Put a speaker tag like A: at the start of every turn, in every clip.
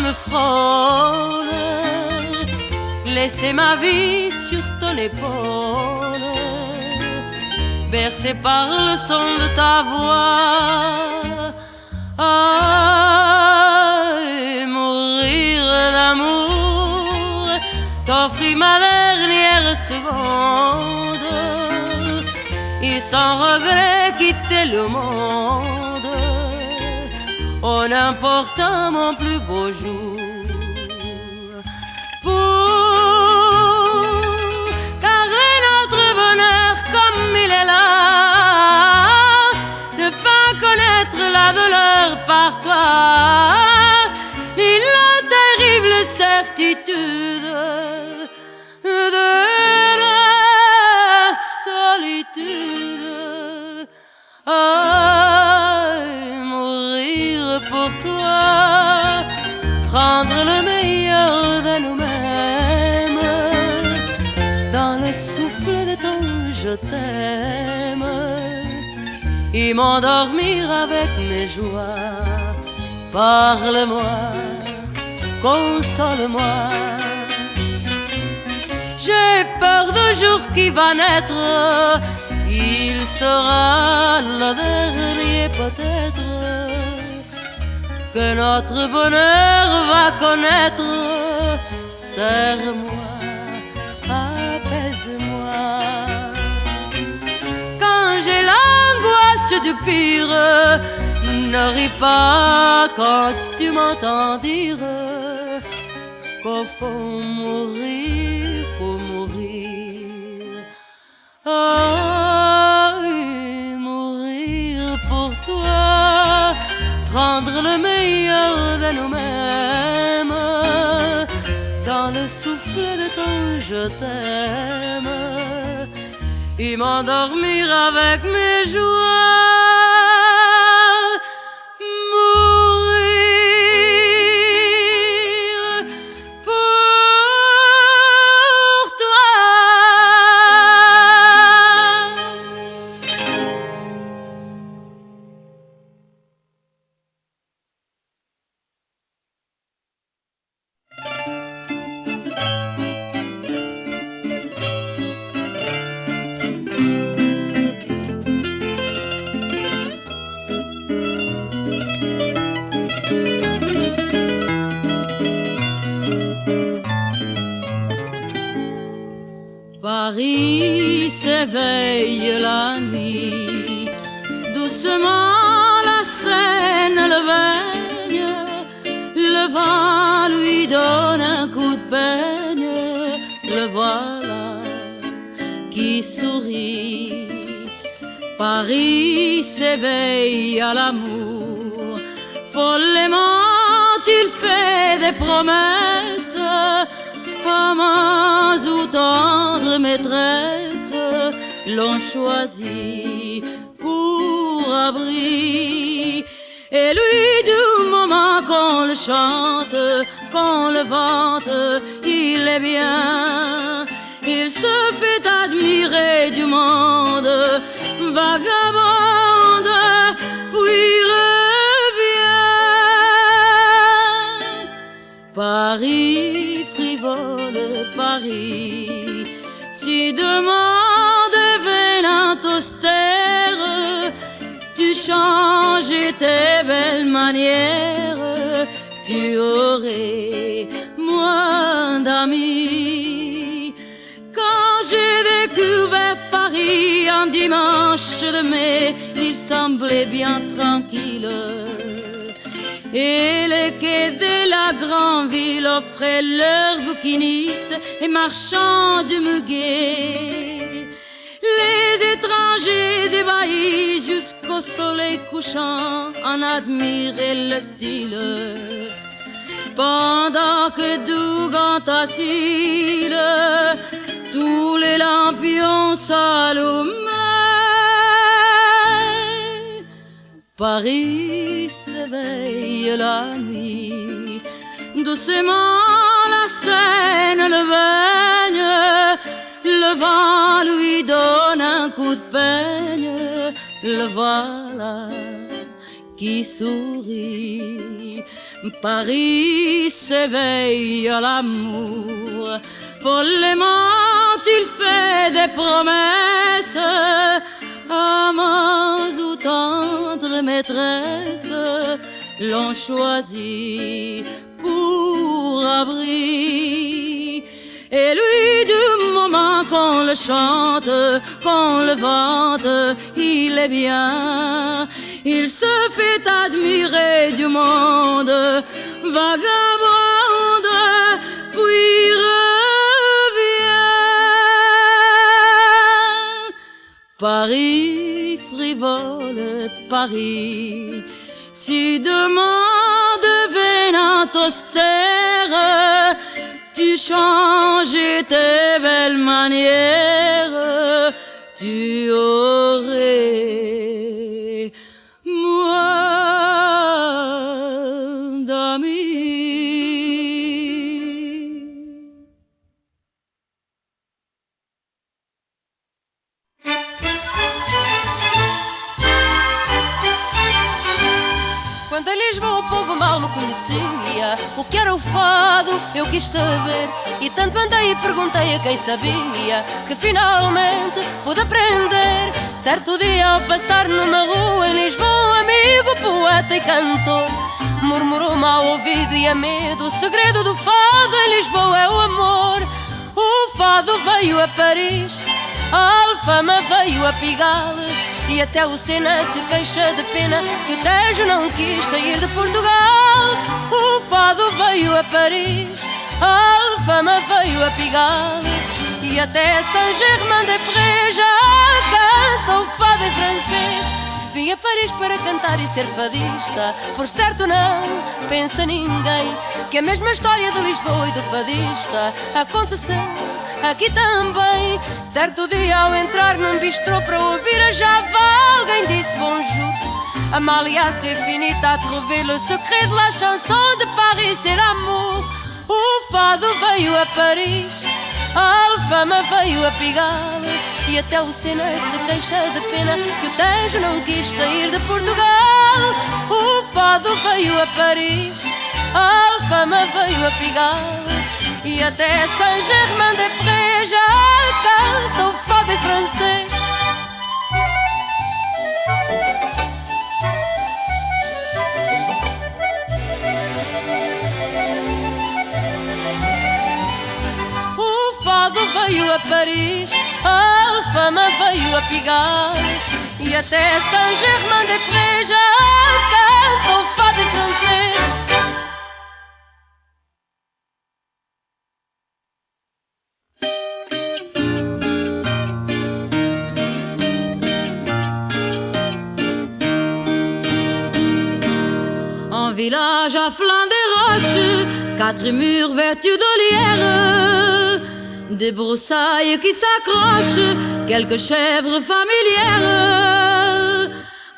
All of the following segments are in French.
A: me frôle, laisser ma vie sur ton épaule, bercé par le son de ta voix. Ah, mourir d'amour, t'offrir ma dernière seconde, et sans regret quitter le monde, en emportant mon plus beau jour. Pour carrer notre bonheur comme il est là, ne pas connaître la douleur par toi, ni la terrible certitude de la solitude. Ah, mourir pour toi, prendre le meilleur de nous-mêmes, dans le souffle de ton je t'aime, et m'endormir avec mes joies. Parle-moi, console-moi. J'ai peur du jour qui va naître, il sera le dernier peut-être, que notre bonheur va connaître. Serre-moi, apaise-moi. Quand j'ai l'angoisse du pire, ne ris pas quand tu m'entends dire qu'au fond mourir, faut mourir. Ah, mourir pour toi, prendre le meilleur de nous-mêmes, dans le souffle de ton je t'aime, et m'endormir avec mes joies. Paris s'éveille la nuit, doucement la Seine le baigne, le vent lui donne un coup de peigne, le voilà qui sourit. Paris s'éveille à l'amour, follement il fait des promesses, amants ou tendres maîtresses l'ont choisi pour abri. Et lui, du moment qu'on le chante, qu'on le vante, il est bien. Il se fait admirer du monde, vagabonde, puis revient. Paris frivole, Paris, si demande venant austère, tu changes tes belles manières, tu aurais moins d'amis. Quand j'ai découvert Paris un dimanche de mai, il semblait bien tranquille, et les quais de la grande ville offraient leurs bouquinistes et marchands de muguet. Les étrangers ébahis jusqu'au soleil couchant en admiraient le style, pendant que Dougan t'assile, tous les lampions s'allumaient. Paris s'éveille la nuit, doucement la Seine le baigne, le vent lui donne un coup de peigne, le voilà qui sourit. Paris s'éveille à l'amour, follement il fait des promesses, amants ou tendres maîtresses l'ont choisi pour abri. Et lui, du moment qu'on le chante, qu'on le vante, il est bien. Il se fait admirer du monde, vagabonde, puis revient. Paris, frivole Paris, si demain devenant austère, tu changes tes belles manières, tu aurais moins d'amis.
B: Quando em Lisboa o povo mal me conhecia, o que era o fado eu quis saber, e tanto andei e perguntei a quem sabia, que finalmente pude aprender. Certo dia ao passar numa rua em Lisboa, amigo, poeta e cantor, murmurou-me ao ouvido e a medo: o segredo do fado em Lisboa é o amor. O fado veio a Paris, a Alfama veio a Pigal, e até o Sena se queixa de pena que o Tejo não quis sair de Portugal. O fado veio a Paris, a Alfama veio a Pigal, e até Saint-Germain-des-Prés já canta o fado em francês. Vim a Paris para cantar e ser fadista, por certo não pensa ninguém que a mesma história do Lisboa e do fadista aconteceu aqui também. Certo dia ao entrar num bistrô para ouvir a Java, alguém disse bonjour. Amalia, c'est fini, t'as trouvé le secret de la chanson de Paris, c'est l'amour. O fado veio a Paris, a Alfama veio a Pigal, e até o Sena se queixa de pena que o Tejo não quis sair de Portugal. O fado veio a Paris, a Alfama veio a Pigal, e até Saint-Germain-des-Prés já canta o fado em francês. O fado veio a Paris, a Alfama veio a Pigal, e até Saint-Germain-des-Prés já canta o fado em francês.
A: Village à flanc des roches, 4 murs vêtus de lierre, des broussailles qui s'accrochent, quelques chèvres familières.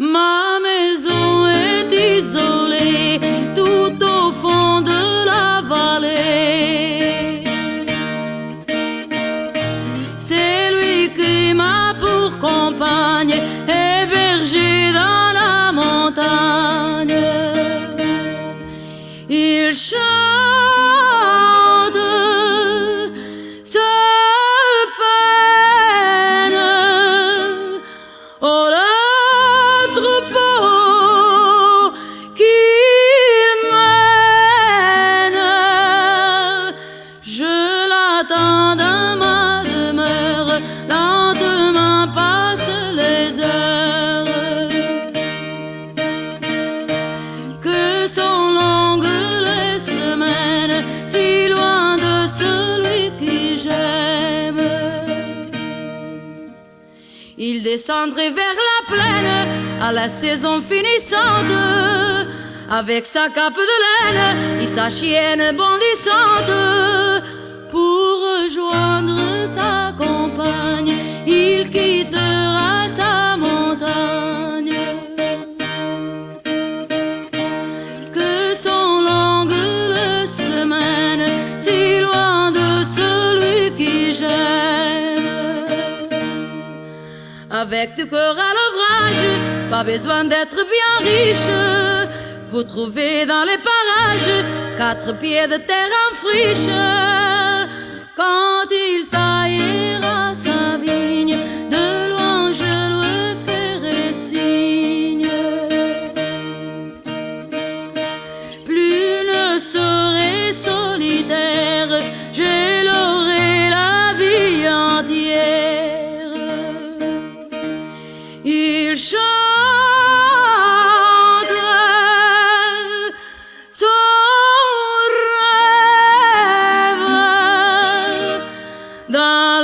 A: Ma maison est isolée tout au fond de la vallée. C'est lui qui m'a pour compagne, hébergé dans la montagne. Il chante sa peine au troupeau qu'il mène. Je l'attends dans ma demeure, lentement passent les heures. Que sont longues si loin de celui que j'aime. Il descendrait vers la plaine à la saison finissante, avec sa cape de laine et sa chienne bondissante, pour rejoindre sa compagne. Il quittera sa montagne. Que sont longues si loin de celui que j'aime. Avec du cœur à l'ouvrage, pas besoin d'être bien riche pour trouver dans les parages 4 pieds de terre en friche. Quand il taillera sa vigne, de loin je lui ferai signe. Plus ne serai solitaire, je l'aurai la vie entière. Il chante son rêve dans